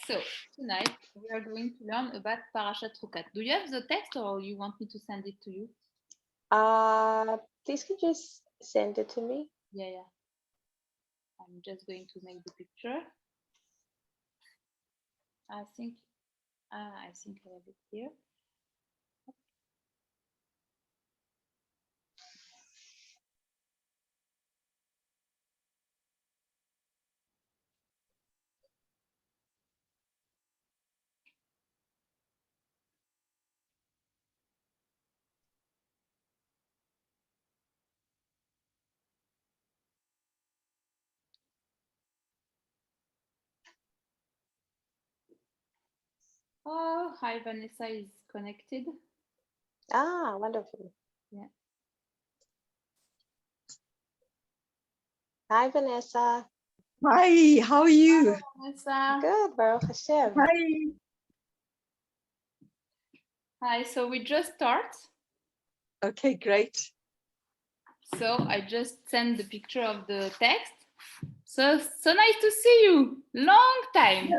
So tonight we are going to learn about Parashat Chukat. Do you have the text or you want me to send it to you? Please could you just send it to me? Yeah. I'm just going to make the picture. I think I have it here. Oh, hi, Vanessa is connected. Ah, wonderful. Yeah. Hi, Vanessa. Hi, how are you? Vanessa. Good, Baruch Hashem. Hi. Hi, so we just start. Okay, great. So I just sent the picture of the text. So nice to see you. Long time.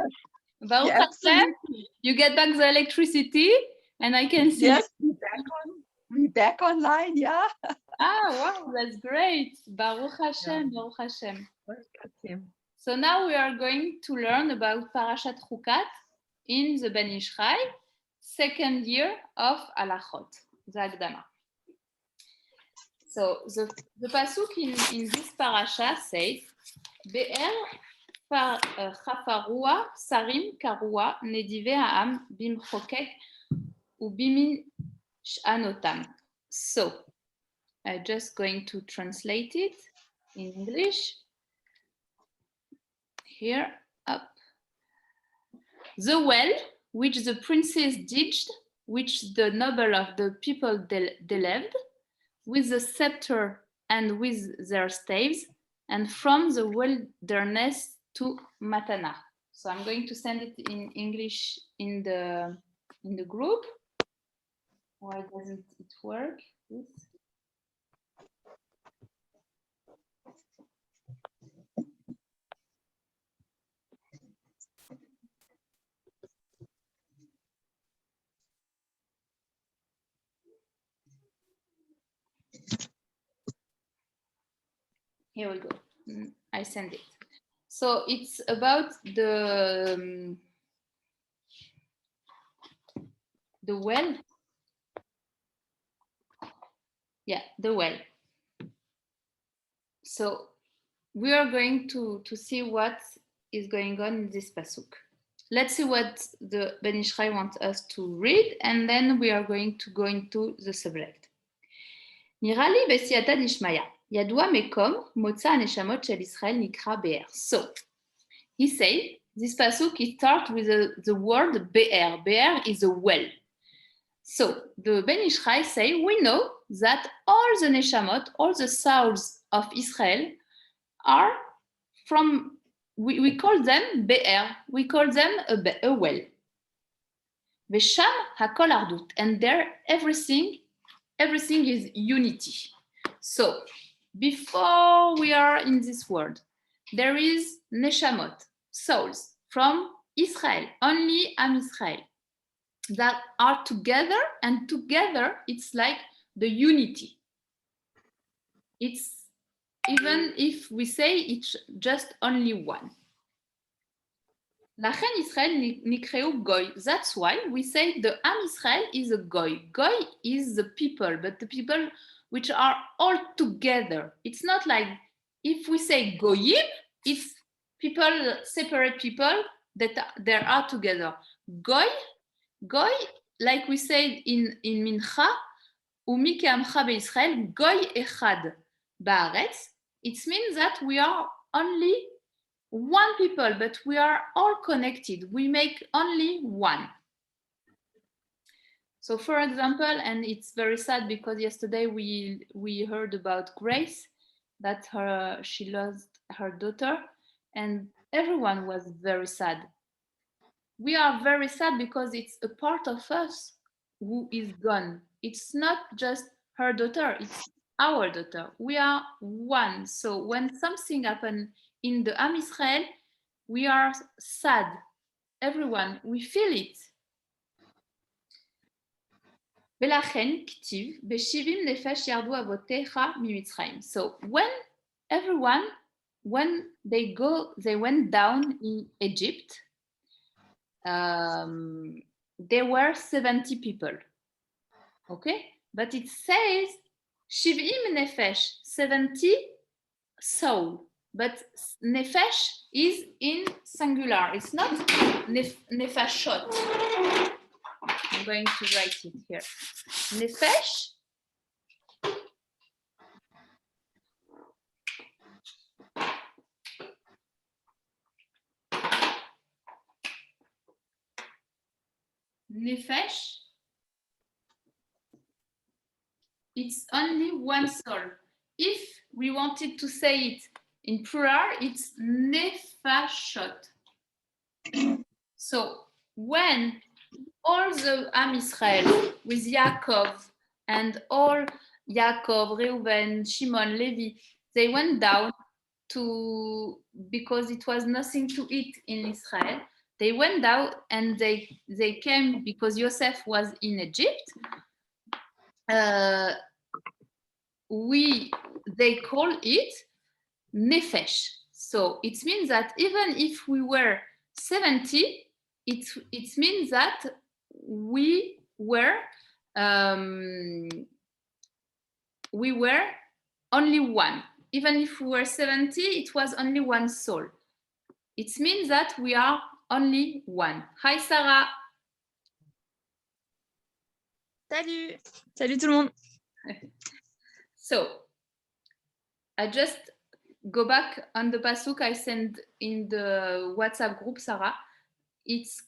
Baruch Yeah, Hashem, absolutely. you get back the electricity and I can see Yes, you. we're back online, yeah. Ah, wow, that's great. Baruch Hashem, Yeah. Baruch Hashem. Okay. So now we are going to learn about Parashat Chukat in the Ben Ishchai, second year of Alachot, the Akdama. So the pasuk in this parasha says, Be'er chafarua sarim karua nedive ha'am bimchokek ubimin sh'anotam. So I'm just going to translate it in English. Here, up. The well which the princess digged, which the noble of the people delved, with the scepter and with their staves, and from the wilderness to Matana. So I'm going to send it in English in the group. Why doesn't it work? Here we go. I send it. So it's about the well. Yeah, the well. So we are going to see what is going on in this pasuk. Let's see what the Ben Ishchai wants us to read, and then we are going to go into the subject. נראה לי בסייעתא דשמיא, ידוע מקום מוצא הנשמות של ישראל נקרא באר. So, he said, this pasuk it starts with the word be'er. Be'er is a well. So, the Ben Ishchai say, we know that all the neshamot, all the souls of Israel are from, we call them be'er, we call them a well. Vesham hakol ardut, and there everything is unity. So, before we are in this world, there is neshamot, souls from Israel, only Am Israel, that are together, and together it's like the unity. It's even if we say it's just only one. לכן ישראל נקראו goy. That's why we say the Am Israel is a goy. Goy is the people, but the people which are all together. It's not like if we say goyim, it's people, separate people that they are together. Goy, like we said in Mincha, ומי כעמך בישראל, goy echad בארץ. It means that we are only one people, but we are all connected. We make only one. So for example, and it's very sad because yesterday we heard about Grace, that she lost her daughter, and everyone was very sad. We are very sad because it's a part of us who is gone. It's not just her daughter, it's our daughter. We are one. So when something happens in the Am Israel, we are sad. everyone, we feel it. ולכן כתיב, ב-70 נפש ירדו אבותיך ממצרים. So when they went down in Egypt, there were 70 people. Okay? But it says 70 nefesh, 70 soul. But nefesh is in singular. It's not nefashot. I'm going to write it here. Nefesh. Nefesh. It's only one soul. If we wanted to say it in plural, it's nefashot. So when all the Am Israel with Yaakov and all Yaakov, Reuven, Shimon, Levi, they went down because it was nothing to eat in Israel. They went down and they came because Yosef was in Egypt. They call it nefesh. So it means that even if we were 70, it means that we were only one. Even if we were 70, it was only one soul. It means that we are only one. Hi Sarah. Salut! Salut tout le monde! So, I just go back on the pasuk I sent in the WhatsApp group, Sarah. It's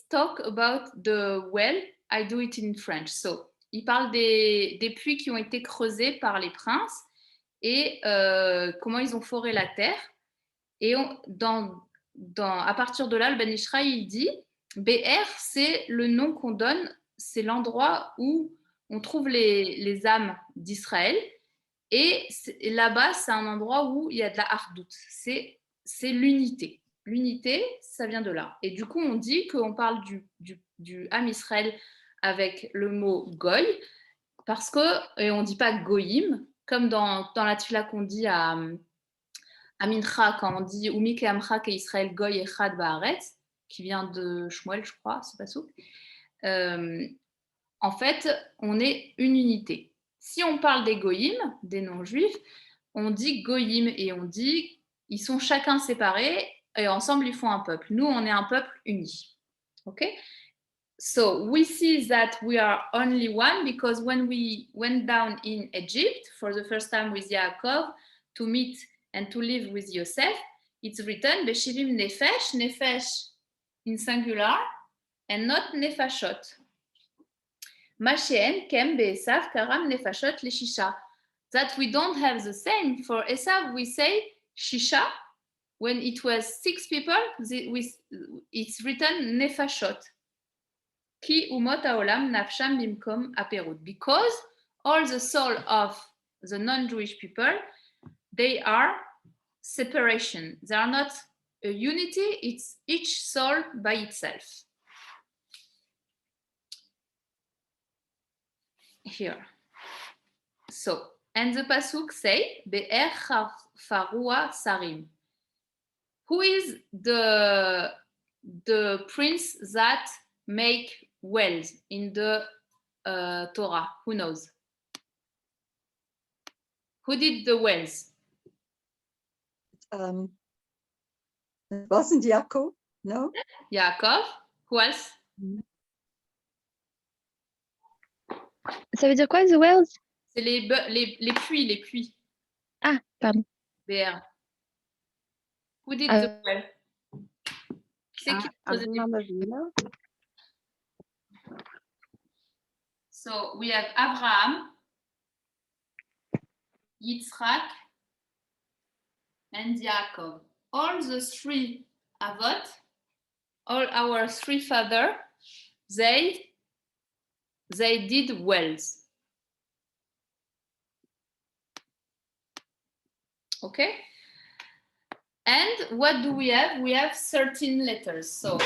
talk about the well. I do it in French. So, il parle des puits qui ont été creusés par les princes et comment ils ont foré la terre. Et à partir de là, le Ben Ishraï, il dit, BR, c'est le nom qu'on donne, c'est l'endroit où on trouve les âmes d'Israël. Et là-bas, c'est un endroit où il y a de la hardout. C'est l'unité. L'unité, ça vient de là. Et du coup, on dit qu'on parle du Am Israël avec le mot goy, parce que, et on ne dit pas goyim, comme dans la tfila qu'on dit à Mincha, quand on dit Umi ke amcha ke Israël goy echad ba'aretz, qui vient de Shmuel, je crois, c'est pas souk. En fait, on est une unité. Si on parle des goyim, des non-juifs, on dit goyim et on dit ils sont chacun séparés et ensemble ils font un peuple. Nous, on est un peuple uni. Okay? So we see that we are only one because when we went down in Egypt for the first time with Yaakov to meet and to live with Yosef, it's written Beshivim nefesh, nefesh in singular and not nefashot. Mashen, Kem, Be'esav, Karam, Nefashot, Leshisha. That we don't have the same. For Esav, we say Shisha. When it was 6 people, it's written Nefashot. Ki umot haolam nafsham bimkom aperut. Because all the soul of the non-Jewish people, they are separation. They are not a unity. It's each soul by itself. Here. So, and the pasuk say, Be'er farua sarim. Who is the prince that make wells in the Torah? Who knows? Who did the wells? It wasn't Yaakov, no? Yaakov. Who else? Ça veut dire quoi, the wells? C'est les puits. Ah, pardon. BR. Who did the well? Qui c'est qui faisait des puits? So we have Abraham, Yitzhak, and Yaakov. All the 3 Avot, all our 3 fathers, they did wells. Okay? And what do we have? We have 13 letters. So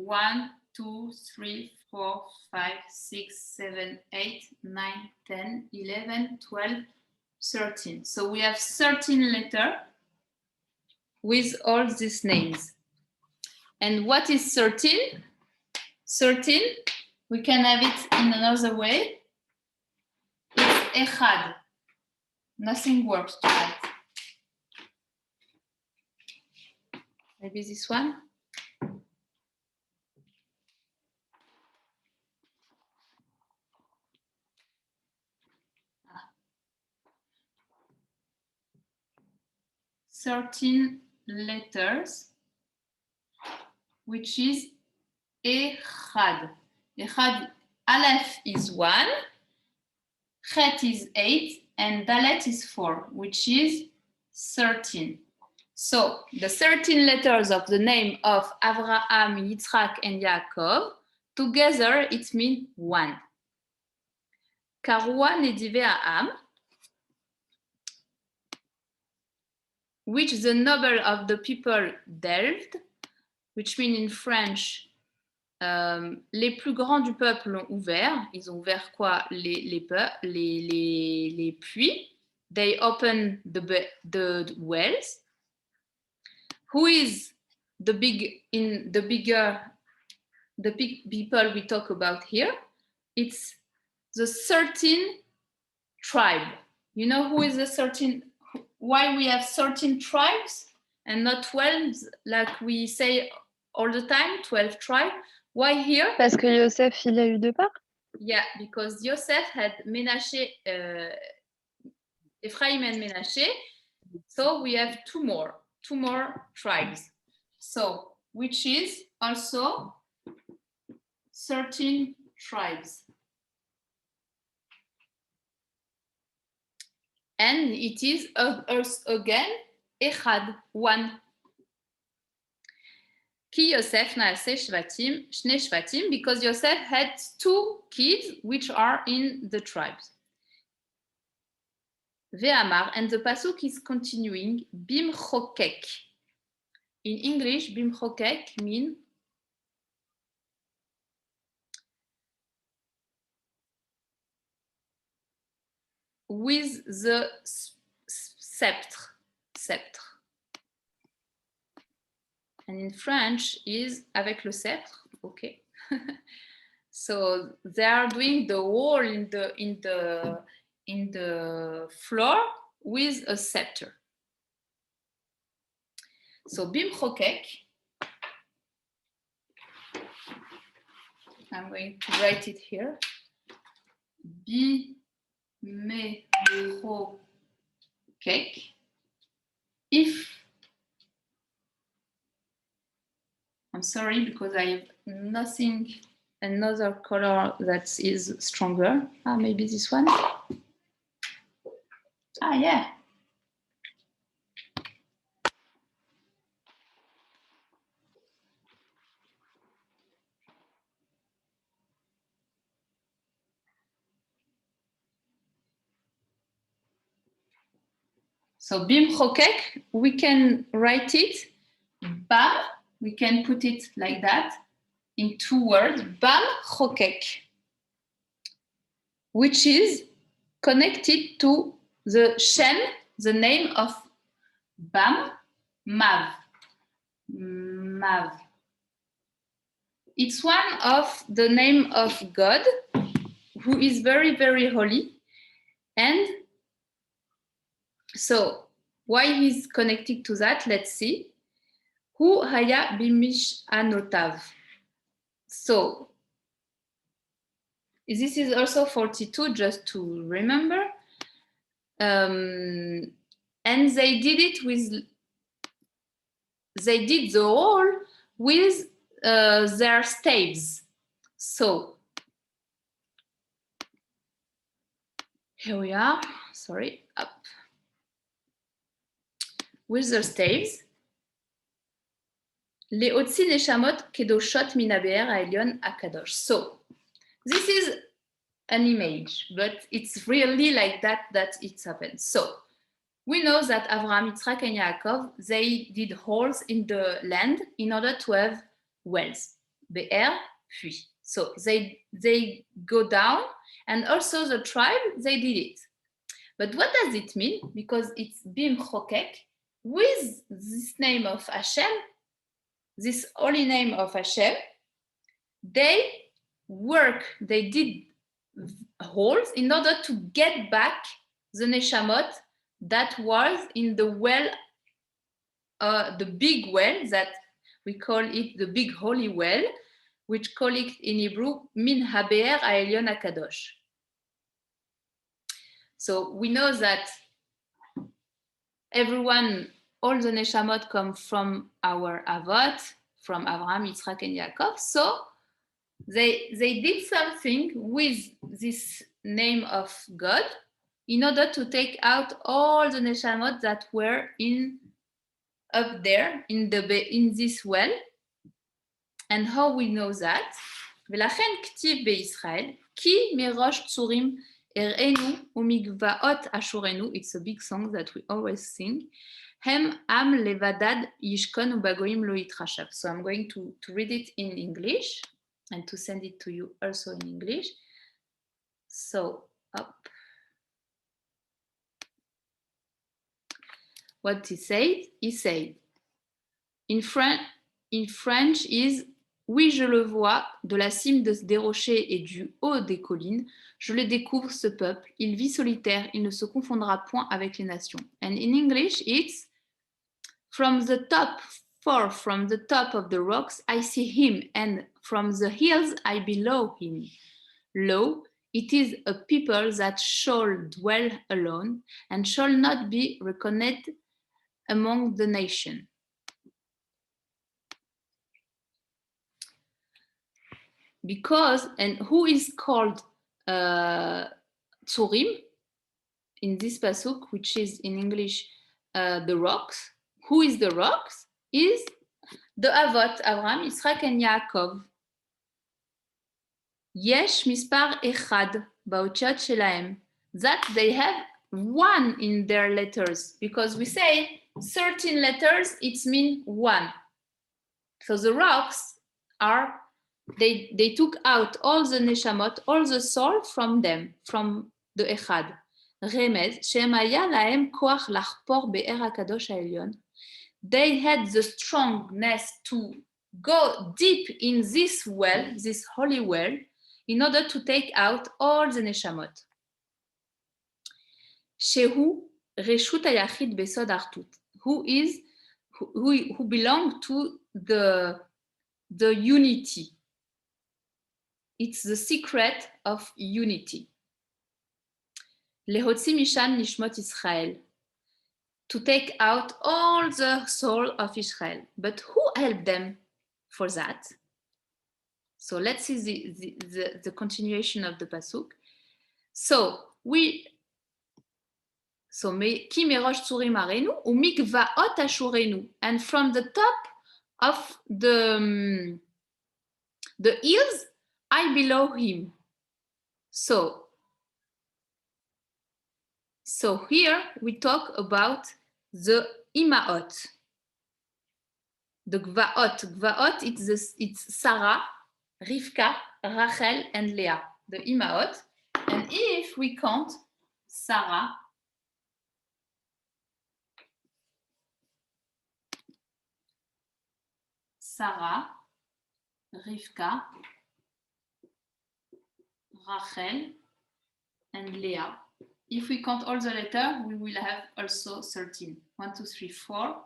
1, 2, 3, 4, 5, 6, 7, 8, 9, 10, 11, 12, 13. So we have 13 letters with all these names. And what is 13? 13, we can have it in another way. It's Echad. Nothing works tonight. Maybe this one. Ah. 13 letters, which is Echad. Echad, Aleph is 1, Chet is 8, and Dalet is 4, which is 13. So the 13 letters of the name of Avraham, Yitzhak, and Yaakov, together it means 1. Karua Nedive Ha'am, which the noble of the people delved, which means in French, les plus grands du peuple l'ont ouvert. Ils ont ouvert quoi? Les puits. They opened the wells. Who is the big people we talk about here? It's the 13 tribe. You know who is the 13? Why we have 13 tribes and not 12 like we say all the time, 12 tribes? Why here? Parce que Yosef, il a eu 2 parts. Yeah, because Yosef had Menashe, Ephraim and Menashe. So we have two more tribes. So, which is also 13 tribes. And it is again Echad, 1. Ki Yosef naaseh shvatim, shne shvatim, because Yosef had 2 kids which are in the tribes. Ve'amar, and the pasuk is continuing, bim chokek. In English, bim chokek means with the sceptre. And in French is avec le sceptre, okay. So they are doing the hole in the floor with a scepter. So bim chokek, I'm going to write it here. Bim chokek. If, I'm sorry because I have nothing, another color that is stronger. Maybe this one. Yeah. So bim chokek, we can write it bam, we can put it like that in 2 words, bam chokek, which is connected to the Shem, the name of Bam, Mav. It's one of the name of God who is very, very holy. And so why he's connected to that, let's see. Hu haya bimish anotav. So this is also 42, just to remember. And they did it with, they did the hole with their staves. So here we are, sorry, up. With the staves. Leotzi neshamot kedoshot minaber ha'elyon hakadosh. So this is an image, but it's really like that it happens. So we know that Avraham, Yitzhak, and Yaakov, they did holes in the land in order to have wells. Be'er, puis. So they go down, and also the tribe, they did it. But what does it mean? Because it's bim chokek, with this name of Hashem, this holy name of Hashem, they did holes in order to get back the neshamot that was in the well, the big well that we call it the big holy well, which call it in Hebrew min habe'er ha'elyon hakadosh. So we know that all the neshamot come from our avot, from Abraham, Yitzhak, and Yaakov. So they did something with this name of God in order to take out all the neshamot that were up there in this well. And how we know that? ולכן כתיב בישראל, כי מראש צורים הראינו ומגבעות אשורנו, it's a big song that we always sing, הם עם לבדד ישכון ובגויים לא יתחשב. So I'm going to read it in English and to send it to you also in English. So, up. What he said, in French is oui, je le vois, de la cime des rochers et du haut des collines, je le découvre ce peuple, il vit solitaire, il ne se confondra point avec les nations. And in English, it's from the top, far from the top of the rocks, I see him, and from the hills, I below him. Lo, it is a people that shall dwell alone, and shall not be reckoned among the nations. Because, and who is called Tzurim in this pasuk, which is in English the rocks. Who is the rocks? Is the Avot, Abraham, Yitzhak, and Yaakov. Yesh mispar echad ba'otiot shelahem, that they have one in their letters, because we say 13 letters, it means one. So the rocks are, they took out all the neshamot, all the soul from them, from the echad. Remez, shemaya lahem koach lachpor be'er hakadosh ha'elyon. They had the strongness to go deep in this well, this holy well, in order to take out all the neshamot. Shehu reshut hayachid besod artut, who belong to the unity. It's the secret of unity. Lehotzi mishan nishmot Israel, to take out all the soul of Israel. But who helped them for that? So let's see the continuation of the pasuk. So ki merosh tzurim arenu umikvaot ashurenu, and from the top of the hills, I below him. So here we talk about the imaot, the gvaot. Gvaot, it's Sarah, Rivka, Rachel, and Leah, the imaot. And if we count Sarah, Rivka, Rachel, and Leah. If we count all the letters, we will have also 13. 1, 2, 3, 4,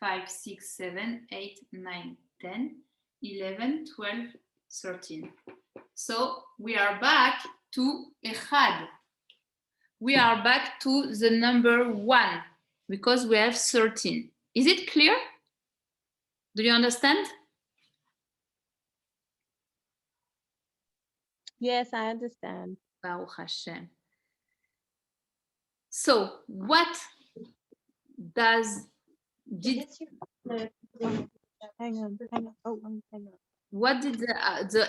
5, 6, 7, 8, 9, 10, 11, 12, 13. So we are back to Echad. We are back to the number 1 because we have 13. Is it clear? Do you understand? Yes, I understand. Baruch Hashem. So what did the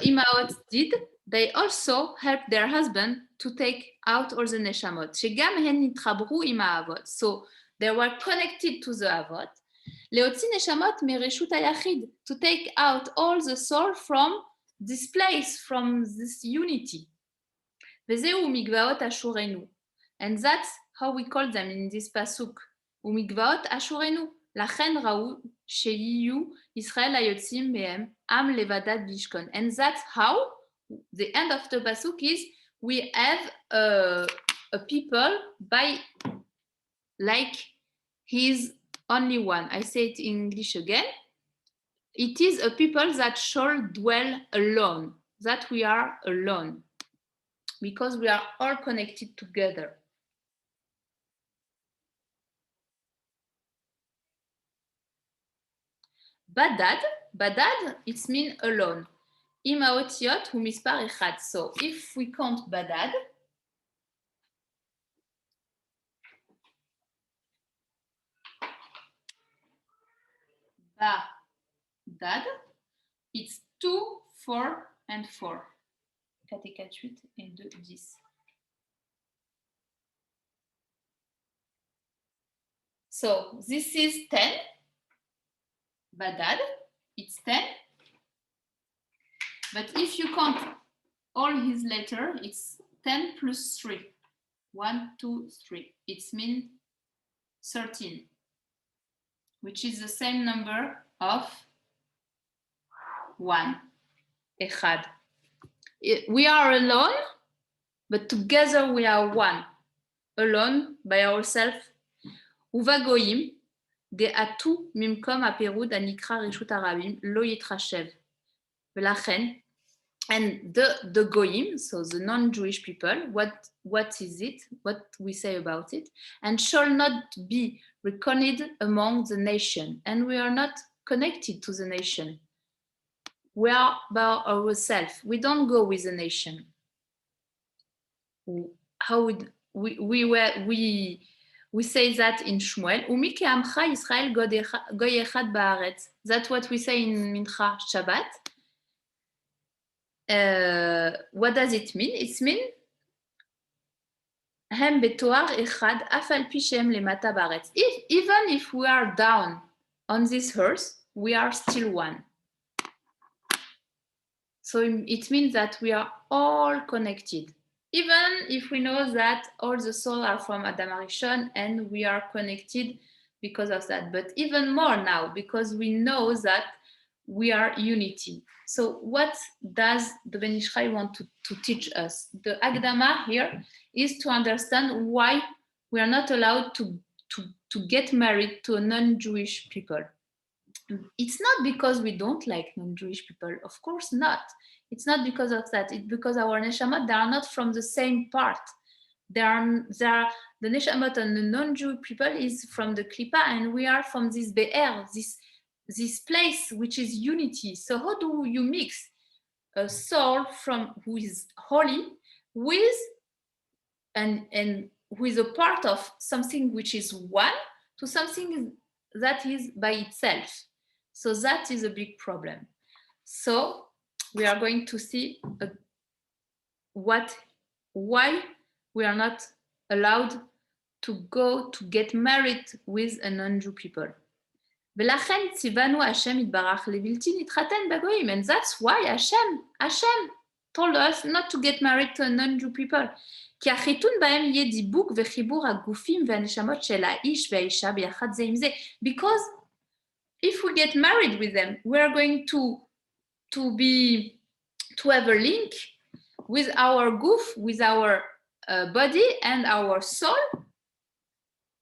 Imaot did? They also helped their husband to take out all the neshamot. So they were connected to the Avot. Leotzi neshamot mereshut hayachid, to take out all the soul from this place, from this unity. Vezeu migvaot ashurenu. And that's how we call them in this pasuk. Umigvaot ashurenu. Lachen ra'u sheyiyu Israel hayotzim mehem am levadat bishkon. And that's how the end of the pasuk is. We have a people by like he's only one. I say it in English again. It is a people that shall dwell alone. That we are alone. Because we are all connected together. Badad, it means alone. Imaotiot hu mispar echad. So if we count badad, badad, it's 2, 4, and 4. 4 et 4, 8 et 2, 10. So this is 10. Badad, it's 10. But if you count all his letters, it's 10 plus 3. 1, 2, 3. It means 13, which is the same number of 1. Echad. We are alone, but together we are one. Alone, by ourselves. Uvagoyim, de atu mimkom aperud anikra reshut arabim lo yitrashev. Velachen, and the goyim, so the non-Jewish people, what is it? What we say about it? And shall not be reckoned among the nation. And we are not connected to the nation. We are by ourselves. We don't go with the nation. How would we say that in Shmuel? Umi ke'amcha Yisrael goy echad ba'aretz. That's what we say in Mincha Shabbat. What does it mean? It means hem betoar echad af al pi shehem lemata ba'aretz. Even if we are down on this earth, we are still one. So it means that we are all connected. Even if we know that all the souls are from Adam Arishon and we are connected because of that. But even more now, because we know that we are unity. So what does the Ben Ish Chai want to teach us? The Akdama here is to understand why we are not allowed to get married to a non-Jewish people. It's not because we don't like non-Jewish people, of course not. It's not because of that. It's because our neshamot, they are not from the same part. The neshamot and the non-Jewish people is from the klipa, and we are from this be'er, this place which is unity. So how do you mix a soul from who is holy with and who is a part of something which is one to something that is by itself? So that is a big problem. So we are going to see why we are not allowed to get married with a non-Jew people. And that's why Hashem told us not to get married to a non-Jew people. Because if we get married with them, we are going to have a link with our goof, with our body and our soul,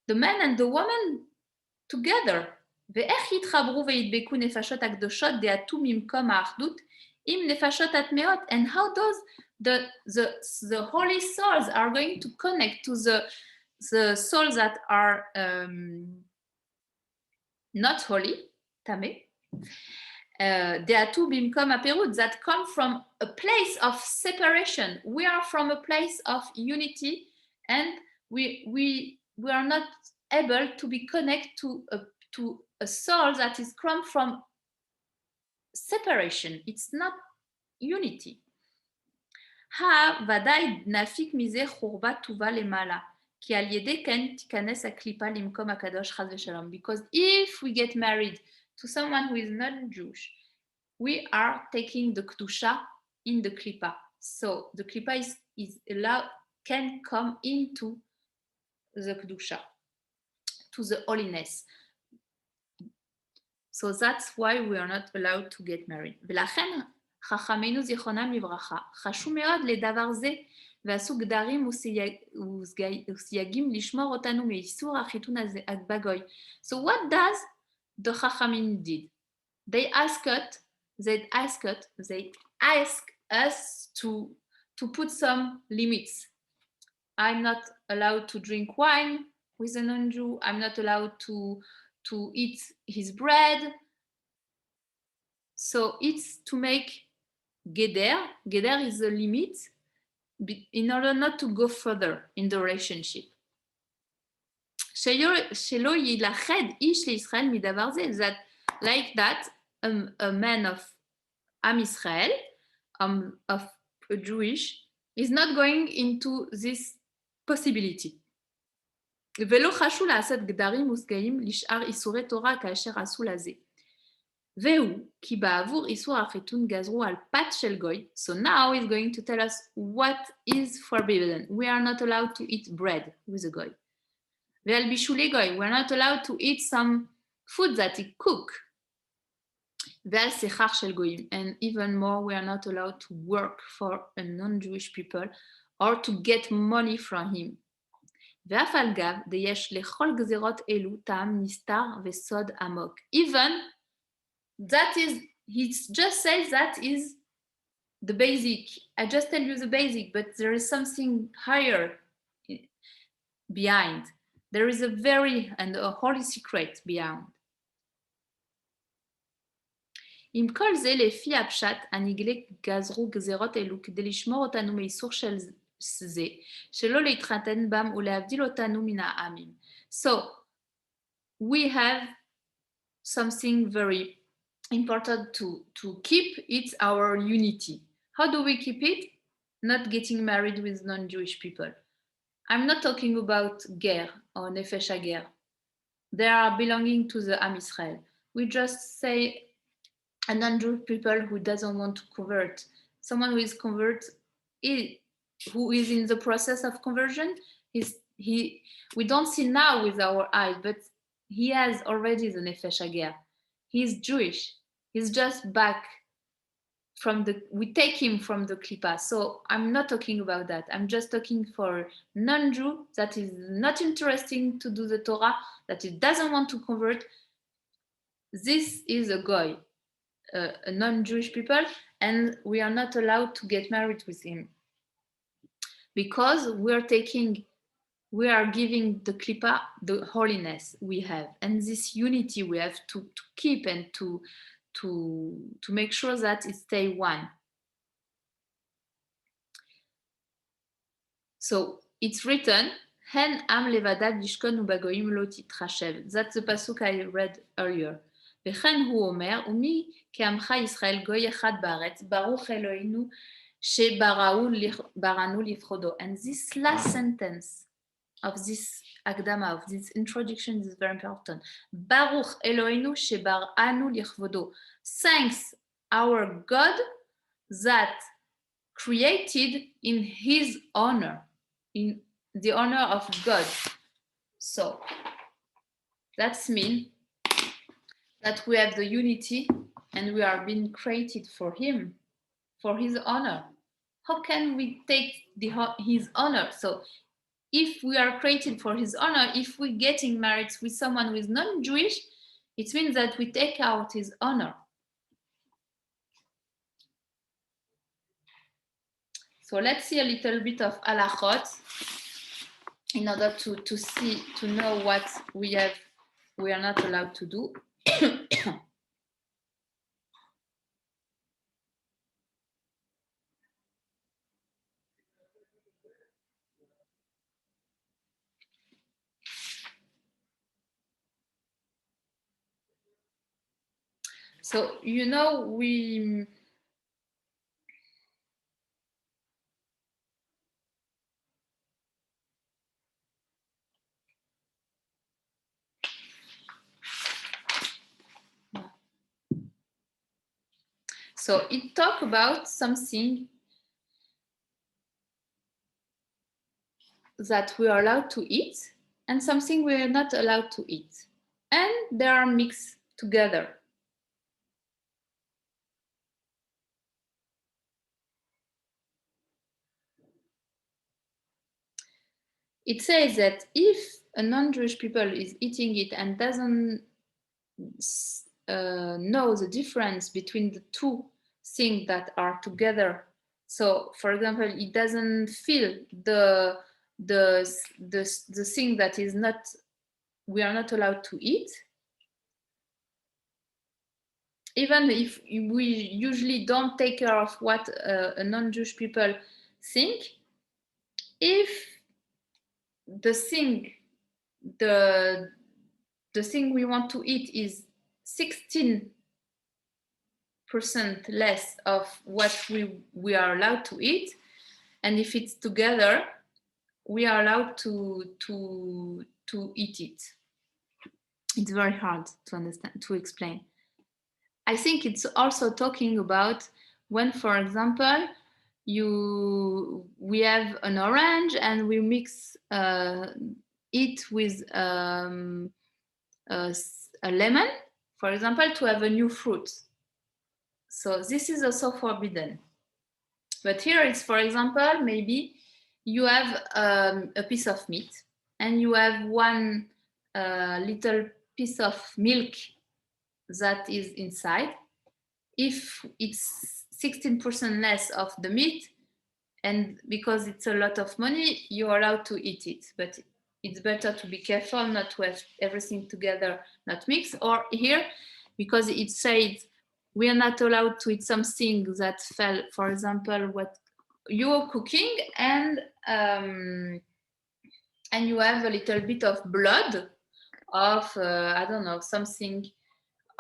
the man and the woman together. And how does the holy souls are going to connect to the souls that are not holy, tameh, that come from a place of separation. We are from a place of unity, and we are not able to be connected to a soul that is come from separation. It's not unity. כי על ידי כן תיכנס הקליפה למקום הקדוש חס ושלום. Because if we get married to someone who is not Jewish, we are taking the kedusha in the klipa. So the klipa is allowed, can come into the kedusha, to the holiness. So that's why we are not allowed to get married. ולכן חכמינו זיכרונם לברכה חשו מאוד לדבר זה ועשו גדרים וסייגים לשמור אותנו מאיסור החיתון הזה בגוי. So what does the חכמים did? They asked us to put some limits. I'm not allowed to drink wine with a non-Jew. I'm not allowed to eat his bread. So it's to make geder. Geder is a limit in order not to go further in the relationship. שלא ילכד איש לישראל מדבר זה. That like that, a man of Am Israel, of a Jewish, is not going into this possibility. ולא חשו לעשות גדרים וסגאים לשאר איסורי תורה כאשר עשו לזה. והוא, כי בעבור איסור החיתון גזרו על פת של גוי, so now he's going to tell us what is forbidden. We are not allowed to eat bread with a goy. ועל בישולי גוי, we are not allowed to eat some food that he cook. ועל שיכר של גויים, and even more, we are not allowed to work for a non-Jewish people or to get money from him. ואף על גב, יש לכל גזירות אלו טעם נסתר וסוד עמוק. Even that is, he just says that is the basic. I just tell you the basic, but there is something higher behind. There is a holy secret behind. עם כל זה לפי הפשט, הנגלה גזרו גזירות אלו כדי לשמור אותנו מאיסור של זה, שלא להתחתן בם ולהבדיל אותנו מן העמים. So, we have something very important to keep, it's our unity. How do we keep it? Not getting married with non-Jewish people. I'm not talking about ger or nefesh hager. They are belonging to the Am Israel. We just say a non-Jewish people who doesn't want to convert, someone who is who is in the process of conversion, we don't see now with our eyes, but he has already the nefesh hager. He's Jewish. He's just back from we take him from the klipa. So I'm not talking about that. I'm just talking for non-Jew that is not interesting to do the Torah, that it doesn't want to convert. This is a goy, a non-Jewish people, and we are not allowed to get married with him because we are giving the klipa the holiness we have, and this unity we have to keep and to make sure that it stay one. So it's written, Hen am levadad yishkon ubagoyim lo titrashev. That's the pasuk I read earlier. וכן הוא אומר, ומי כעמך ישראל גוי אחד בארץ, ברוך אלוהינו שבראנו לפחדו. And this last sentence of this הקדמה, of this introduction is very important. ברוך אלוהינו שבראנו לכבודו. Thanks our God that created in his honor, in the honor of God. So that's mean that we have the unity and we are being created for him, for his honor. How can we take his honor? So if we are created for his honor, if we're getting married with someone who is non-Jewish, it means that we take out his honor. So let's see a little bit of halachot in order to know what we are not allowed to do. So, you know, we So it talks about something that we are allowed to eat and something we are not allowed to eat. And they are mixed together. It says that if a non-Jewish people is eating it and doesn't know the difference between the two things that are together, so for example, it doesn't feel the thing that is not, we are not allowed to eat, even if we usually don't take care of what a non-Jewish people think, if the thing we want to eat is 16% less of what we are allowed to eat, and if it's together, we are allowed to eat it. It's very hard to understand, to explain. I think it's also talking about when, for example, we have an orange and we mix it with a lemon, for example, to have a new fruit. So this is also forbidden. But here it's, for example, maybe you have a piece of meat and you have one little piece of milk that is inside. If it's 16% less of the meat, and because it's a lot of money, you're allowed to eat it. But it's better to be careful not to have everything together, not mixed. Or here, because it says we are not allowed to eat something that fell, for example, what you're cooking and you have a little bit of blood of, I don't know, something,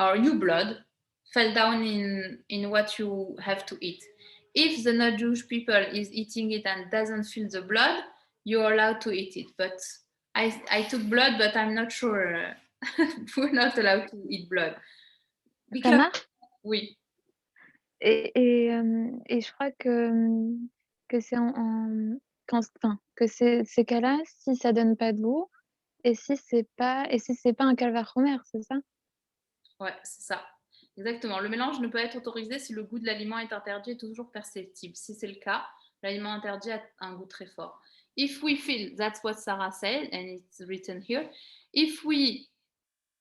or your blood fell down in what you have to eat. If the non-Jewish people is eating it and doesn't feel the blood, you're allowed to eat it. But I took blood, but I'm not sure we're not allowed to eat blood. Tamar, Oui. et je crois que c'est que ces cas-là, si ça donne pas de goût, et si c'est pas un calvachomer, c'est ça? Ouais, c'est ça. Exactement. Le mélange ne peut être autorisé si le goût de l'aliment est interdit et toujours perceptible. Si c'est le cas, l'aliment interdit a un goût très fort. If we feel, that's what Sarah said, and it's written here. If we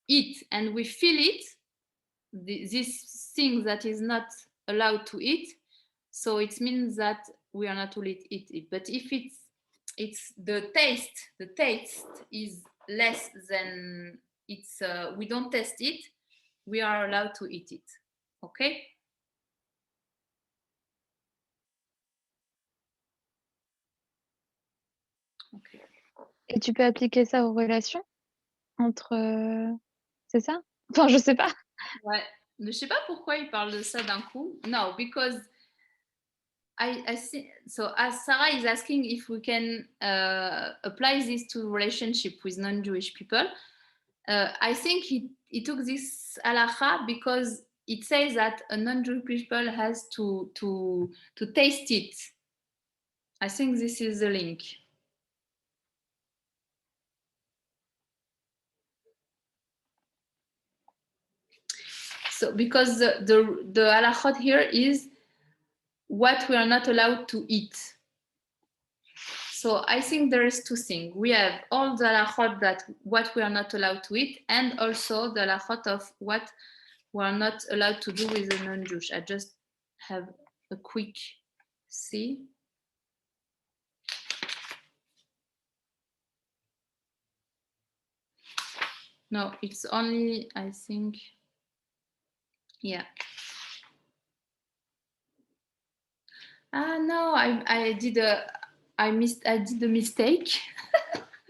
eat and we feel it, this thing that is not allowed to eat, so it means that we are not to eat it. But if it's the taste is less than it's, we don't taste it, we are allowed to eat it. Okay? Okay. Et tu peux appliquer ça aux relations entre... c'est ça? Enfin, je sais pas. Ouais. Je sais pas pourquoi il parle de ça d'un coup. No, because I see. So as Sarah is asking if we can apply this to relationship with non-Jewish people, I think he took this halakha because it says that a non-Jewish people has to taste it. I think this is the link. So because the halachot here is what we are not allowed to eat. So I think there is two things. We have all the halachot that what we are not allowed to eat, and also the halachot of what we are not allowed to do with the non-Jewish. I just have a quick see. No, it's only, I think, yeah. No, I did a mistake.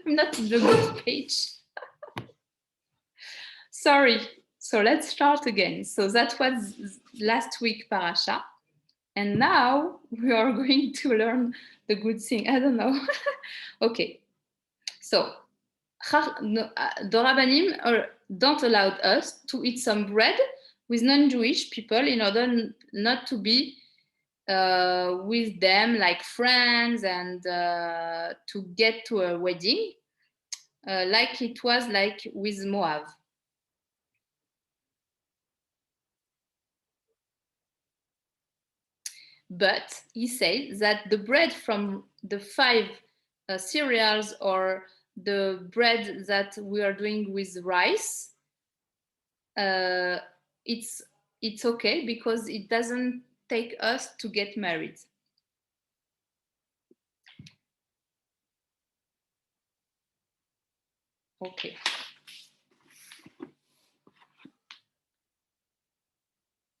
I'm not in the good page. Sorry. So let's start again. So that was last week parasha. And now we are going to learn the good thing. I don't know. Okay. So the Rabbanim don't allow us to eat some bread with non-Jewish people in order not to be with them like friends and to get to a wedding, like it was like with Moab. But he said that the bread from the 5 cereals or the bread that we are doing with rice, it's okay because it doesn't take us to get married. Okay.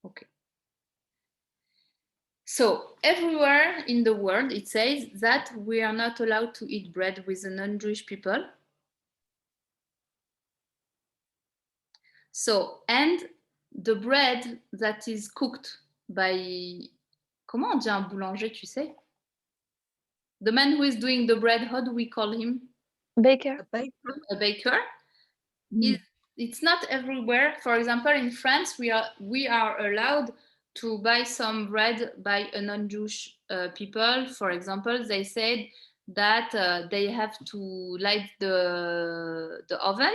Okay. So everywhere in the world, it says that we are not allowed to eat bread with the non-Jewish people. So, and the bread that is cooked by, comment on dit un boulanger, tu sais? The man who is doing the bread, how do we call him? Baker. A baker. A baker. It's not everywhere. For example, in France, we are allowed to buy some bread by a non-Jewish people. For example, they said that they have to light the oven,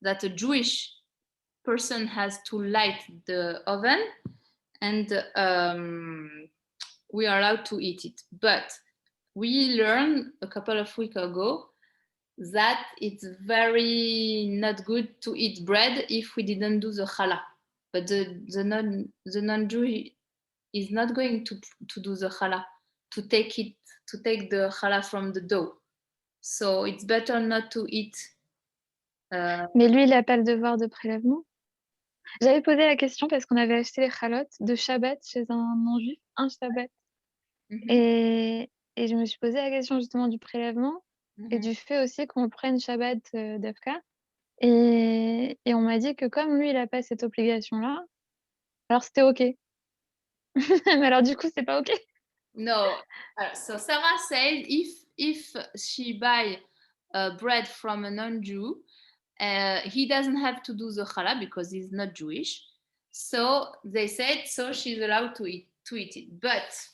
that a Jewish person has to light the oven, and we are allowed to eat it. But we learned a couple of weeks ago that it's very not good to eat bread if we didn't do the challah. But the non-Jew is not going to do the challah, to take the challah from the dough. So it's better not to eat. Mais lui, il n'a pas le devoir de prélèvement. J'avais posé la question parce qu'on avait acheté les chalotes de Shabbat chez un non-juif, un Shabbat. Et je me suis posé la question justement du prélèvement et du fait aussi qu'on prenne Shabbat d'Afka. Et on m'a dit que comme lui, il n'a pas cette obligation-là, alors c'était OK. Mais alors du coup, c'est pas OK. No. So Sarah says if she buy bread from a non-Jew, he doesn't have to do the challah because he's not Jewish. So they said so she's allowed to eat it. But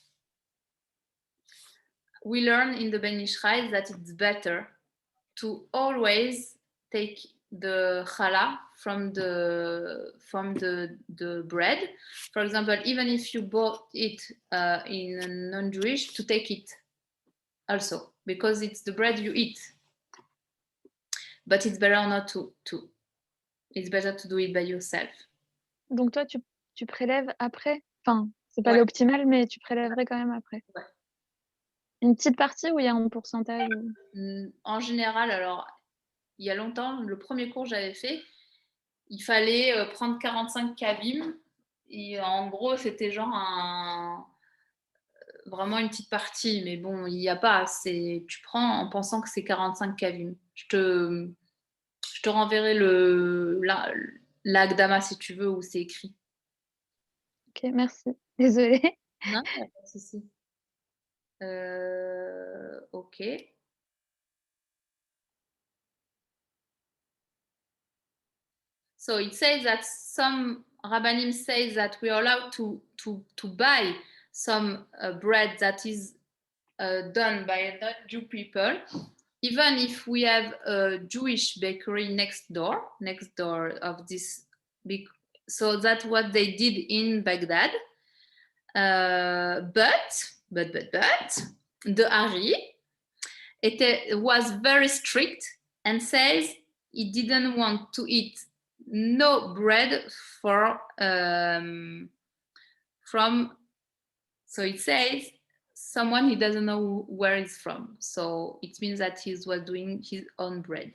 we learn in the Ben Ishchai that it's better to always take the challah from the bread. For example, even if you bought it in a non-Jewish, to take it also because it's the bread you eat. But it's better not to. It's better to do it by yourself. Donc toi, tu prélèves après. Enfin, c'est pas Ouais. l'optimal, mais tu prélèverais quand même après. Ouais. Une petite partie où il y a un pourcentage En général, alors, il y a longtemps, le premier cours que j'avais fait, il fallait prendre 45 kavim. Et en gros, c'était genre vraiment une petite partie. Mais bon, il n'y a pas. Tu prends en pensant que c'est 45 kavim. Je te renverrai l'Agdama si tu veux, où c'est écrit. Ok, merci. Désolée. Non, il n'y a pas de souci. Ok. So it says that some Rabbanim say that we are allowed to buy some bread that is done by a non-Jew people, even if we have a Jewish bakery next door of this big. So that's what they did in Baghdad. But the Ari was very strict and says he didn't want to eat no bread from. So it says someone he doesn't know where it's from. So it means that he was doing his own bread.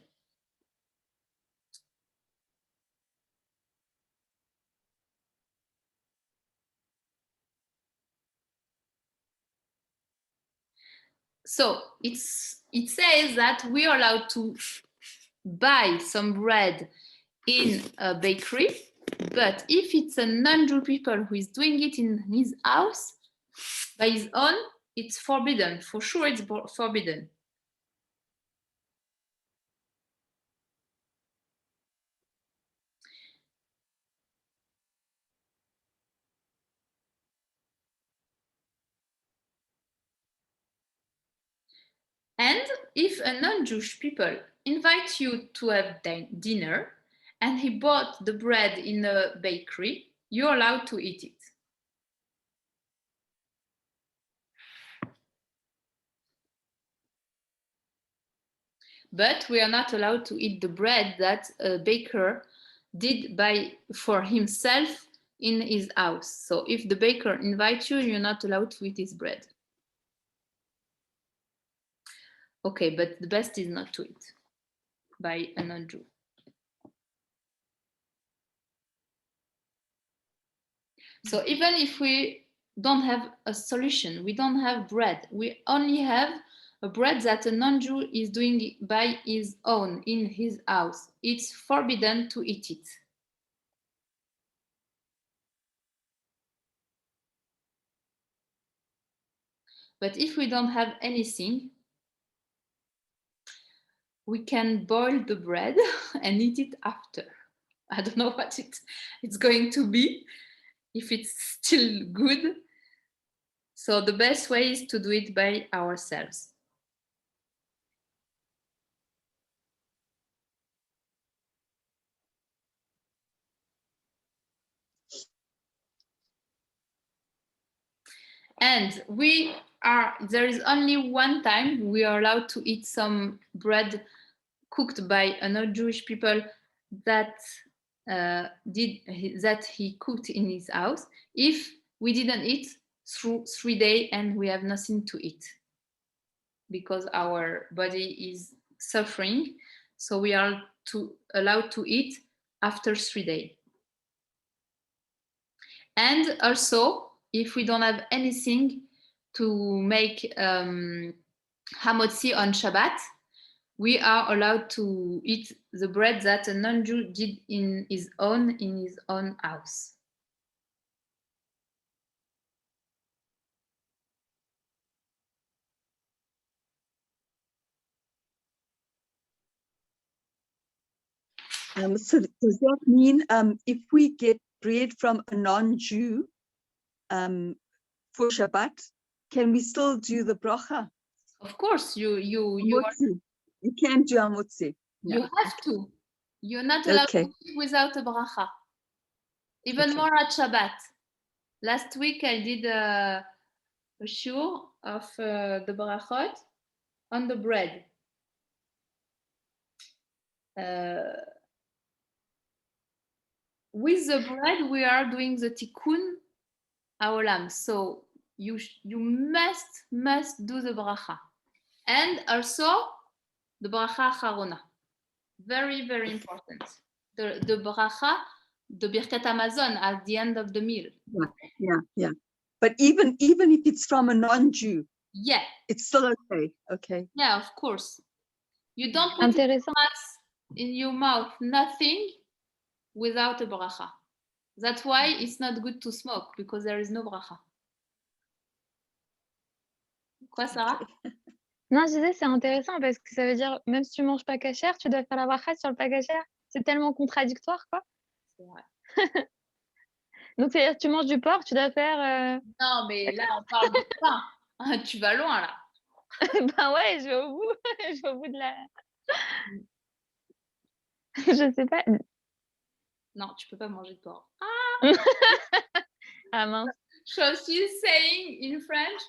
So it says that we are allowed to buy some bread in a bakery, but if it's a non-Jew people who is doing it in his house by his own, it's forbidden. For sure, it's forbidden. And if a non-Jewish people invite you to have dinner and he bought the bread in a bakery, you're allowed to eat it. But we are not allowed to eat the bread that a baker did for himself in his house. So if the baker invites you, you're not allowed to eat his bread. Okay, but the best is not to eat by a non-Jew. So even if we don't have a solution, we don't have bread, we only have a bread that a non-Jew is doing by his own in his house, it's forbidden to eat it. But if we don't have anything, we can boil the bread and eat it after. I don't know what it's going to be, if it's still good. So the best way is to do it by ourselves. And there is only one time we are allowed to eat some bread cooked by a non-Jewish people that he cooked in his house, if we didn't eat through 3 days and we have nothing to eat because our body is suffering. So we are allowed to eat after 3 days. And also, if we don't have anything to make hamotzi on Shabbat, we are allowed to eat the bread that a non-Jew did in his own house. So does that mean if we get bread from a non-Jew for Shabbat, can we still do the bracha? Of course, you can't do hamotzi. You have to. You're not allowed to eat without a bracha. Even more at Shabbat. Last week I did a shiur of the brachot on the bread. With the bread, we are doing the tikkun haolam. So you must do the bracha, and also the bracha acharona. Very, very important. The bracha, the birkat hamazon at the end of the meal. Yeah. But even if it's from a non-Jew, yeah, it's still okay. Okay. Yeah, of course. You don't put in your mouth nothing without a bracha. That's why it's not good to smoke, because there is no bracha. Quoi, Sarah? Non, je disais, c'est intéressant parce que ça veut dire, même si tu manges pas kasher, tu dois faire la bracha sur le pas kasher. C'est tellement contradictoire, quoi. C'est vrai. Donc, c'est-à-dire que tu manges du porc, tu dois faire... Non, mais là, on parle de pain. Tu vas loin, là. Ben ouais, je vais au bout. Je vais au bout de la... Je sais pas. Non, tu peux pas manger de porc. Ah mince. So she's saying in French,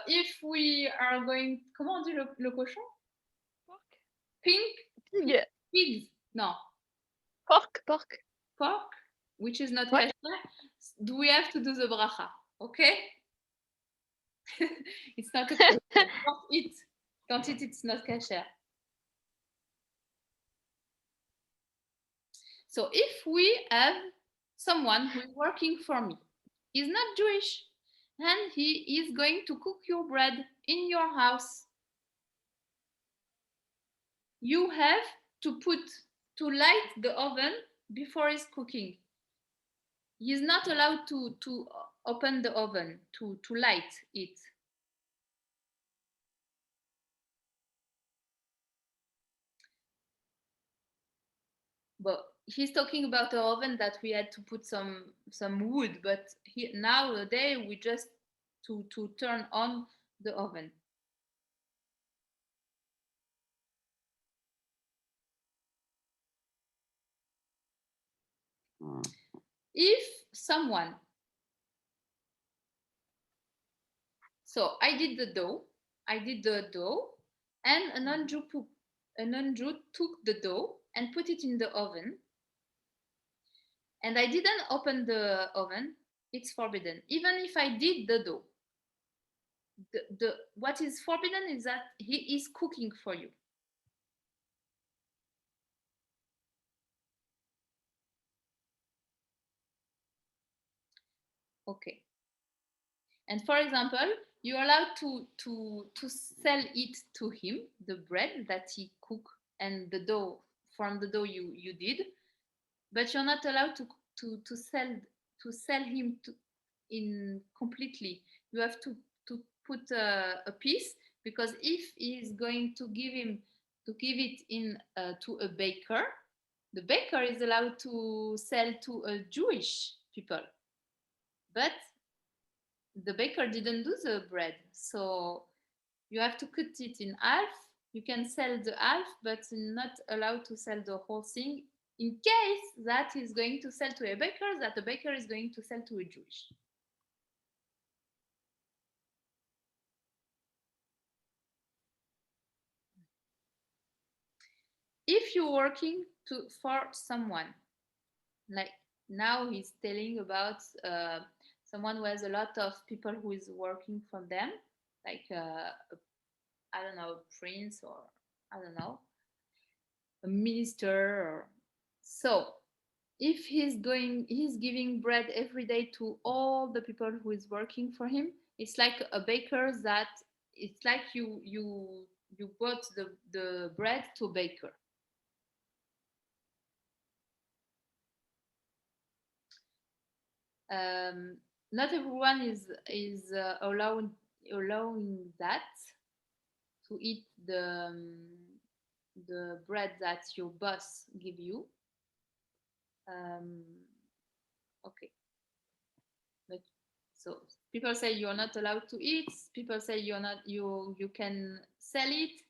if we are going... Comment on dit le cochon? Pork. Pig. Pigs. No. Pork. Pork, which is not kasher. Do we have to do the bracha? Okay? It's not okay. Don't eat. Don't eat, it's not kasher. So if we have someone who is working for me, he's not Jewish, and he is going to cook your bread in your house, you have to light the oven before he's cooking. He's not allowed to open the oven, to light it. But he's talking about the oven that we had to put some wood, but nowadays we just to turn on the oven. If someone, so I did the dough, and a non-Jew took the dough and put it in the oven, and I didn't open the oven, it's forbidden. Even if I did the dough, what is forbidden is that he is cooking for you. Okay. And for example, you're allowed to sell it to him, the bread that he cooked and the dough, from the dough you did, but you're not allowed to sell him in completely. You have to put a piece, because if he's going to give it in to a baker, the baker is allowed to sell to a Jewish people, but the baker didn't do the bread, so you have to cut it in half. You can sell the half, but not allowed to sell the whole thing, in case that is going to sell to a baker, that the baker is going to sell to a Jewish. If you're working for someone, like now he's telling about someone who has a lot of people who is working for them, like I don't know, a prince, or I don't know, a minister, or so. If he's giving bread every day to all the people who is working for him, it's like a baker, that it's like you bought the bread to a baker. Not everyone is allowing that, to eat the bread that your boss give you. Okay, but so people say you're not allowed to eat. People say you can sell it.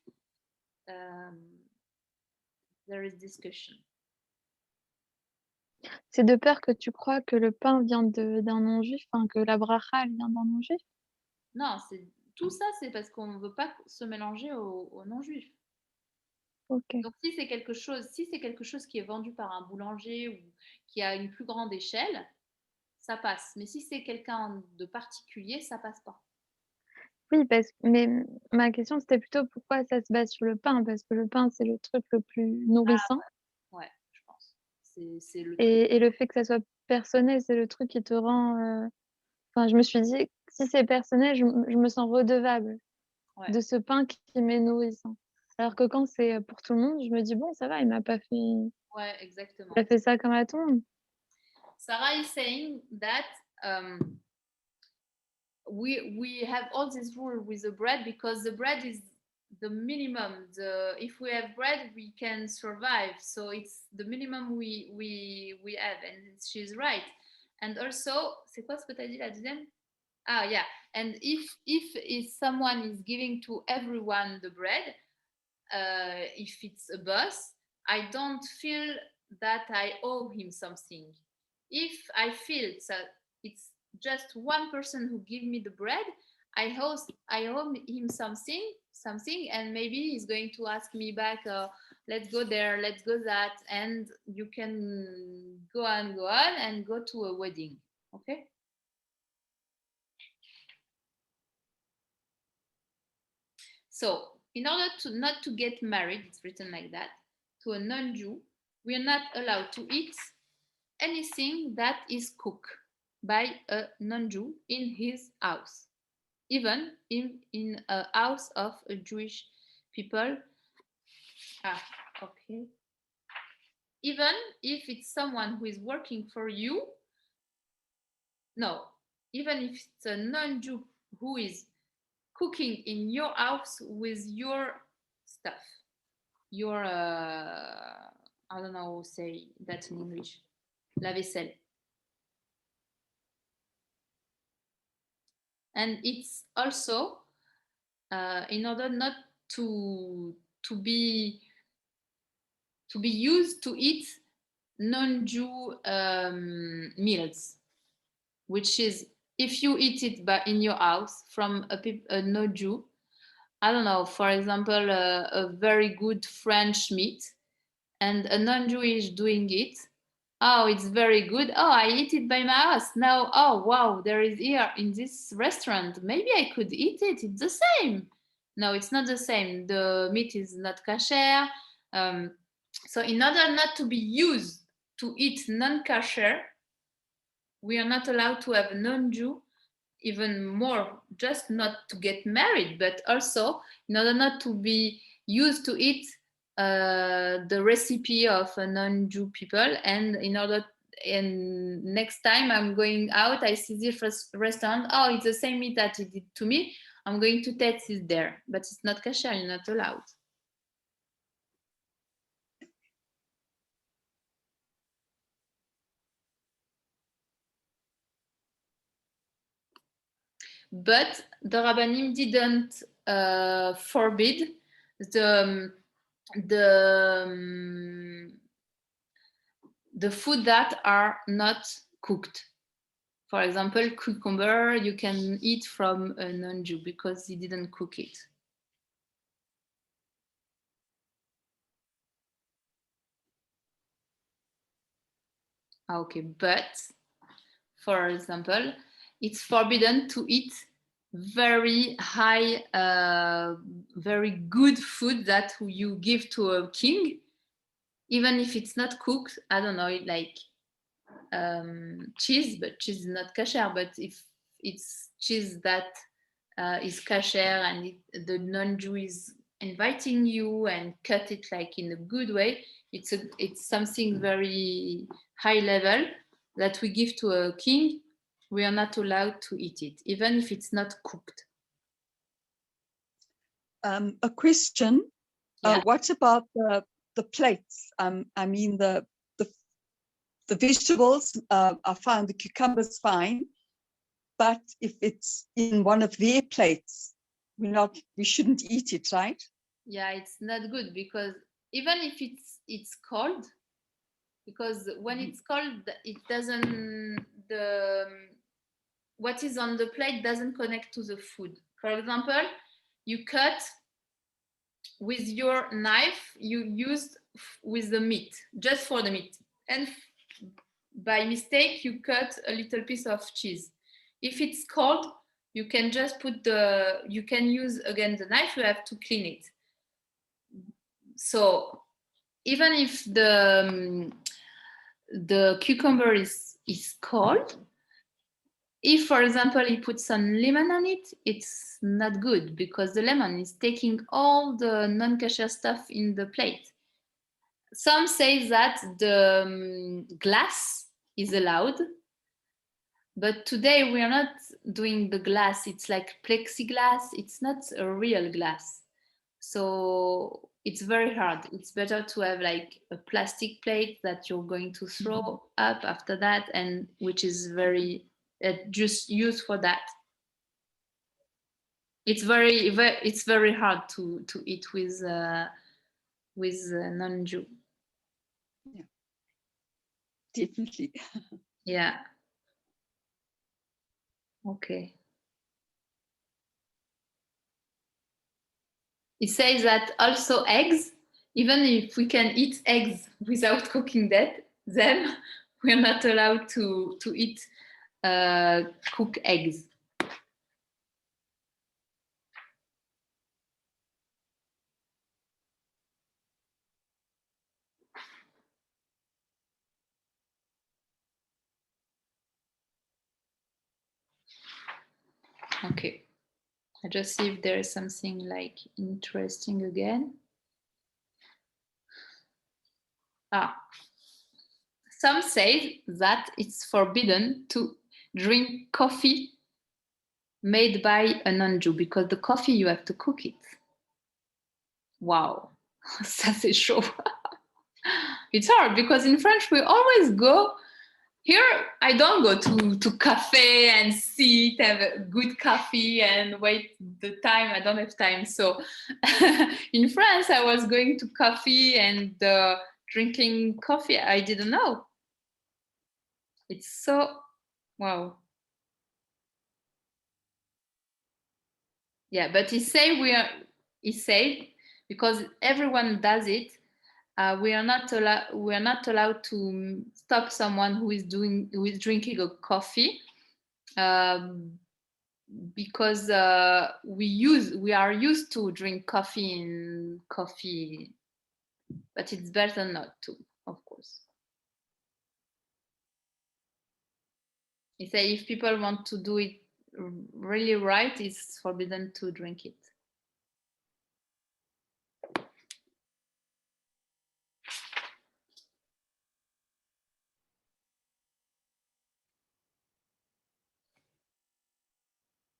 There is discussion. C'est de peur que tu crois que le pain vient d'un non-juif, enfin que la bracha elle vient d'un non-juif? Non, tout ça, c'est parce qu'on ne veut pas se mélanger aux non-juifs. Ok. Donc si c'est quelque chose qui est vendu par un boulanger ou qui a une plus grande échelle, ça passe. Mais si c'est quelqu'un de particulier, ça passe pas. Oui, mais ma question c'était plutôt pourquoi ça se base sur le pain? Parce que le pain c'est le truc le plus nourrissant. Ouais, je pense. C'est le truc. Et le fait que ça soit personnel, c'est le truc qui te rend. Enfin, je me suis dit, si c'est personnel, je me sens redevable de ce pain qui m'est nourrissant. Alors que quand c'est pour tout le monde, je me dis, bon, ça va, il m'a pas fait. Ouais, exactement. Il a fait ça comme à tout le monde. Sarah is saying that we have all this rule with the bread, because the bread is the minimum. If we have bread, we can survive. So it's the minimum we have, and she's right. And also, c'est quoi ce que tu as dit la deuxième? Ah, yeah. And if someone is giving to everyone the bread, if it's a boss, I don't feel that I owe him something. If I feel that it's just one person who give me the bread, I owe him something, and maybe he's going to ask me back, let's go there, let's go that, and you can go on and go to a wedding. Okay. So in order not to get married, it's written like that, to a non-Jew, we are not allowed to eat anything that is cooked by a non-Jew in his house, even in a house of a Jewish people. Okay. Even if it's someone who is working for you, no, even if it's a non-Jew who is cooking in your house with your stuff, your I don't know how to say that in English, la vaisselle. And it's also in order not to be used to eat non-Jew meals, which is if you eat it in your house from a no-Jew, I don't know, for example, a very good French meat, and a non-Jewish doing it. Oh, it's very good. Oh, I eat it by my house. Now, oh, wow, there is here in this restaurant. Maybe I could eat it. It's the same. No, it's not the same. The meat is not kosher. So in order not to be used to eat non-kosher, we are not allowed to have a non-Jew, even more, just not to get married, but also in order not to be used to eat the recipe of a non-Jew people, and in order, and next time I'm going out, I see this restaurant, oh, it's the same meat that it did to me, I'm going to taste it there, but it's not kosher, you're not allowed. But the Rabbanim didn't forbid the food that are not cooked. For example, cucumber you can eat from a non-Jew because he didn't cook it. Okay, but for example, it's forbidden to eat very high, very good food that you give to a king, even if it's not cooked. I don't know, like cheese, but cheese is not kosher. But if it's cheese that is kosher and the non-Jew is inviting you and cut it like in a good way, it's something very high level that we give to a king. We are not allowed to eat it, even if it's not cooked. A question. Yeah. What about the plates? I mean, the vegetables are fine, the cucumber's fine, but if it's in one of their plates, we shouldn't eat it, right? Yeah, it's not good because even if it's cold, because when it's cold, it doesn't, what is on the plate doesn't connect to the food. For example, you cut with your knife, you used with the meat, just for the meat, and by mistake you cut a little piece of cheese. If it's cold, you can just you can use again the knife, you have to clean it. So even if the cucumber is cold, if, for example, you put some lemon on it, it's not good because the lemon is taking all the non-kosher stuff in the plate. Some say that the glass is allowed, but today we are not doing the glass. It's like plexiglass. It's not a real glass. So it's very hard. It's better to have like a plastic plate that you're going to throw up after that, and which is very just used for that. It's very hard to eat with non-Jew. Yeah, definitely. Yeah. Okay. It says that also eggs, even if we can eat eggs without cooking them, we're not allowed to eat cooked eggs. Okay. I just see if there is something like interesting again. Some say that it's forbidden to drink coffee made by a non-Jew because the coffee you have to cook it. Wow, ça c'est chaud. It's hard because in French we always go. Here I don't go to cafe and sit, have a good coffee and wait the time. I don't have time. So in France I was going to coffee and drinking coffee. I didn't know. It's so, wow. Yeah, but he said because everyone does it, we are not allowed to stop someone who is drinking a coffee, because we are used to drink coffee, but it's better not to, of course. He said if people want to do it really right, it's forbidden to drink it.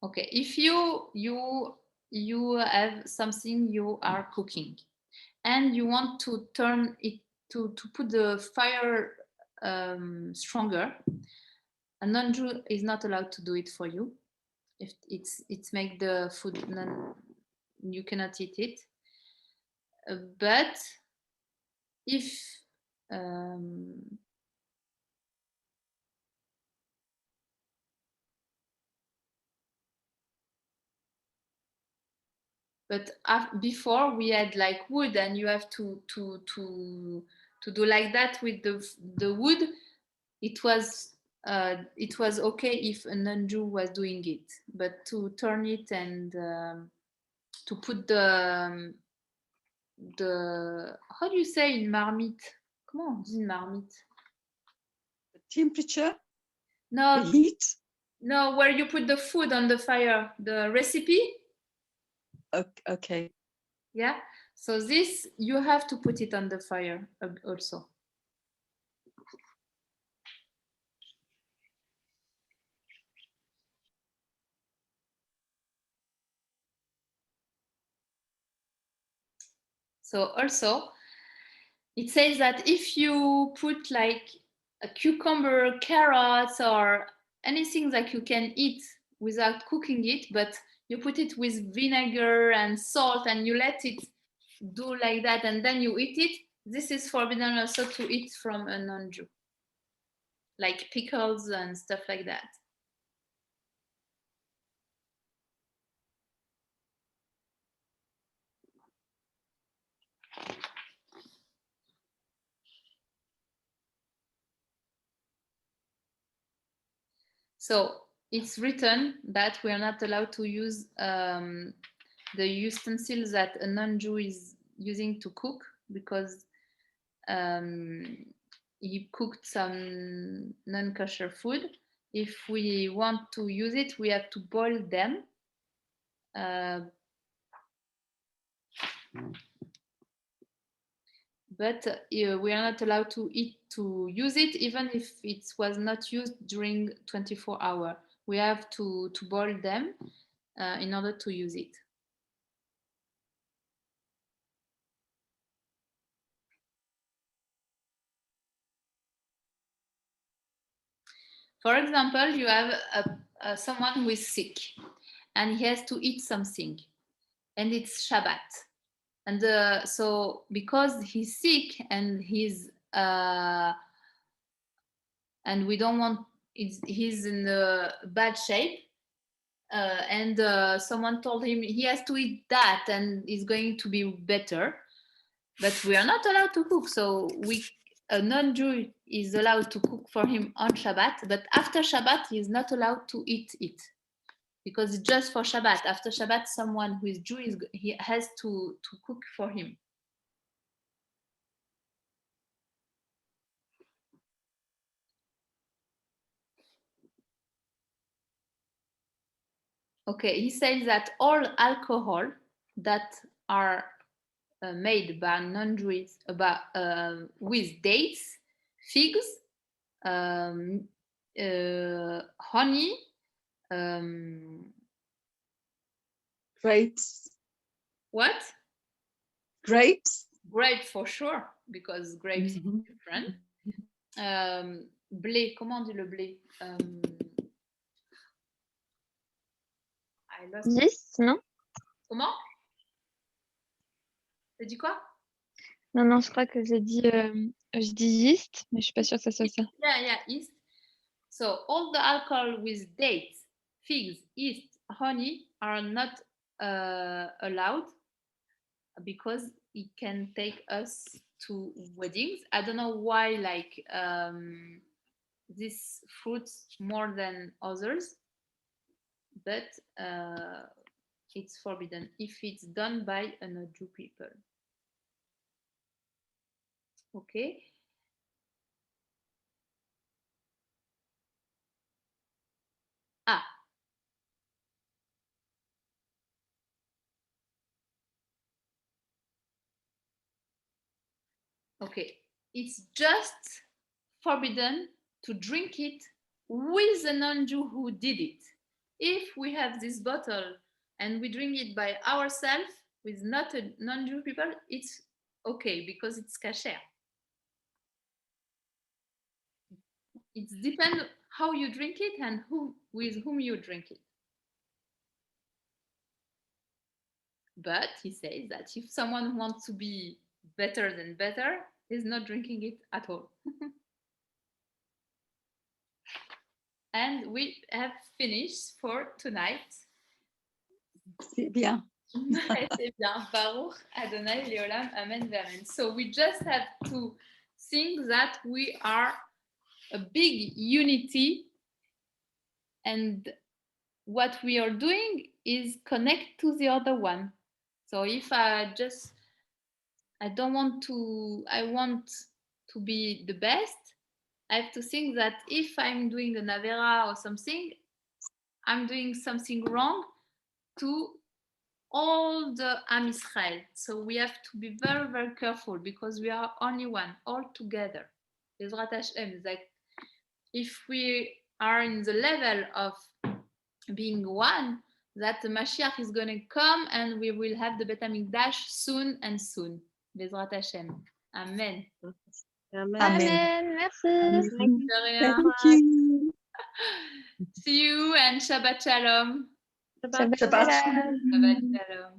Okay, if you have something you are cooking and you want to turn it to put the fire stronger, a non-Jew is not allowed to do it for you. If it's make the food you cannot eat it. But if before we had like wood, and you have to do like that with the wood. It was okay if a non-Jew was doing it, but to turn it and to put the how do you say in marmite? Comment on dit une marmite? The temperature, No, the heat. no, where you put the food on the fire, the recipe. Okay. Yeah. So this you have to put it on the fire also. So also, it says that if you put like a cucumber, carrots, or anything that you can eat without cooking it, but you put it with vinegar and salt and you let it do like that and then you eat it, this is forbidden also to eat from a non-Jew, like pickles and stuff like that. So it's written that we are not allowed to use the utensils that a non-Jew is using to cook, because he cooked some non-kosher food. If we want to use it, we have to boil them. But we are not allowed to use it even if it was not used during 24 hours. We have to boil them in order to use it. For example, you have someone who is sick and he has to eat something, and it's Shabbat. And so because he's sick and and we don't want, he's in a bad shape, and someone told him he has to eat that and it's going to be better, but we are not allowed to cook. So a non-Jew is allowed to cook for him on Shabbat, but after Shabbat he is not allowed to eat it, because it's just for Shabbat. After Shabbat, someone who is Jewish, he has to cook for him. Okay, he says that all alcohol that are made by non-Jews with dates, figs, honey, Grapes. what? Grapes. Grape for sure, because grapes is different. Blé, comment on dit le blé? I lost. 10, non? Comment? T'as dit quoi? Non, je crois que je dis yeast, mais je suis pas sûre que ça soit ça. Yeah, yeast. So all the alcohol with dates, figs, yeast, honey are not allowed because it can take us to weddings. I don't know why, like these fruits more than others, but it's forbidden if it's done by a non-Jew people. Okay. Ah. Okay. It's just forbidden to drink it with a non-Jew who did it. If we have this bottle and we drink it by ourselves with not a non-Jew people, it's okay because it's kasher. It depends how you drink it and with whom you drink it. But he says that if someone wants to be better than better, he's not drinking it at all. And we have finished for tonight. C'est bien. C'est bien. Baruch Adonai Leolam, Amen V'Amen. So we just have to think that we are a big unity, and what we are doing is connect to the other one. So if I want to be the best, I have to think that if I'm doing an Avera or something, I'm doing something wrong to all the Am Israel. So we have to be very, very careful because we are only one, all together. Bezrat Hashem, like if we are in the level of being one, that the Mashiach is going to come and we will have the Bet HaMikdash soon and soon. Bezrat Hashem. Amen. Amen. Amen, merci. De rien. Thank you. See you and Shabbat Shalom. Shabbat Shabbat shalom. Shabbat Shalom.